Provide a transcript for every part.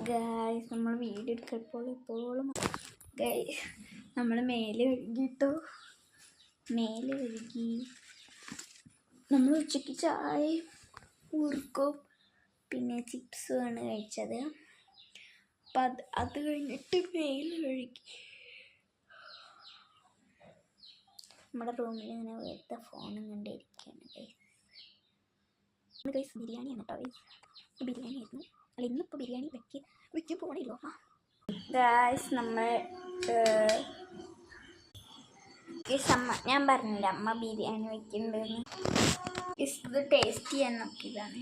Guys നമ്മൾ video എടുക്കപ്പോൾ എപ്പോഴും guys നമ്മൾ മേലെ കഴുകിട്ടോ. മേലെ കഴുകി നമ്മൾ ഉച്ചയ്ക്ക് ചായ ഉറുക്കും പിന്നെ ചിപ്സുമാണ് കഴിച്ചത്. അപ്പം അത് കഴിഞ്ഞിട്ട് മേലെ കഴുകി നമ്മുടെ റൂമിൽ ഇങ്ങനെ വെറുതെ ഫോണും കണ്ടിരിക്കുകയാണ് ഗൈസ്. ബിരിയാണിയാണ് കേട്ടോ ഗൈസ്. ബിരിയാണി ആയിരുന്നു. അല്ല, ഇന്നിപ്പോൾ ബിരിയാണി വെക്ക് പോകണല്ലോ ഗൈസ്. നമ്മൾ ഞാൻ പറഞ്ഞില്ല അമ്മ ബിരിയാണി വെക്കുന്നുണ്ടെന്ന്. ഇത് ടേസ്റ്റ് ചെയ്യാൻ നോക്കിയതാണ്.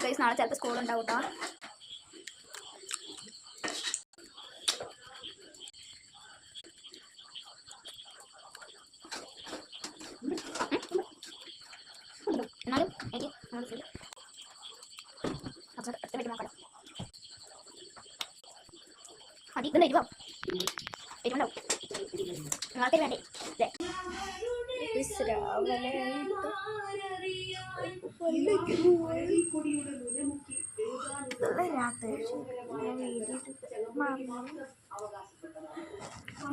ഗൈസ് നാളെ ചിലപ്പോൾ സ്കൂളുണ്ടാവും കേട്ടോ. എന്നാലും എനിക്ക് നോക്കാം. അത് ഇതും വരുമോ? വരുമുണ്ടാവും. നിങ്ങൾക്ക് വേണ്ടേ?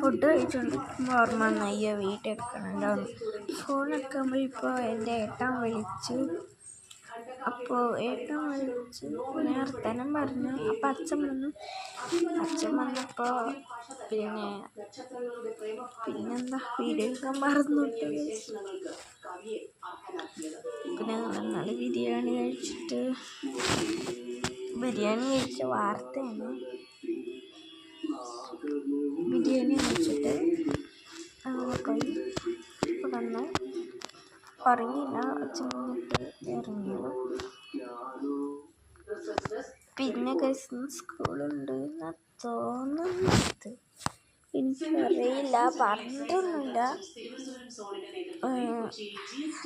ഫുഡ് കഴിച്ചുകൊണ്ടിരിക്കുമ്പോൾ ഓർമ്മ നയ്യ വീട്ടിൽ എടുക്കണുണ്ടാവും. ഫോൺ എടുക്കുമ്പോൾ ഇപ്പോൾ എൻ്റെ ഏട്ടൻ വിളിച്ചു. അപ്പോൾ ഏട്ടൻ വിളിച്ച് വർത്തമാനം പറഞ്ഞു. അപ്പം അച്ഛൻ വന്നപ്പോൾ പിന്നെന്താ വീഡിയോ എടുക്കാൻ മറന്നിട്ട്. പിന്നെ ഞങ്ങൾ ബിരിയാണി കഴിച്ച വാർത്തയാണ്. ബിരിയാണി കഴിച്ചിട്ട് അങ്ങനെ പോയി വന്ന് ഉറങ്ങിയില്ല. അച്ഛൻ വന്നിട്ട് ഇറങ്ങിയത്. പിന്നെ കഴിച്ച് സ്കൂളുണ്ട് എന്നാ തോന്നുന്നത്. എനിക്കറിയില്ല, പറഞ്ഞിട്ടൊന്നുമില്ല.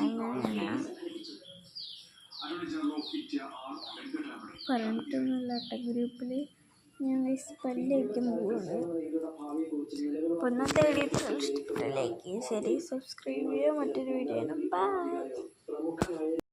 അങ്ങനെയാണ് പറഞ്ഞിട്ടൊന്നുമില്ല കേട്ടോ ഗ്രൂപ്പിൽ. ഞാൻ പല്ലേക്കും പോകുന്നത്. അപ്പോൾ ഇന്നത്തെ വീഡിയോ ഇഷ്ടപ്പെട്ട ലൈക്ക് ചെയ്യുക, ശരി സബ്സ്ക്രൈബ് ചെയ്യുക. മറ്റൊരു വീഡിയോ ആണ്. ബൈ.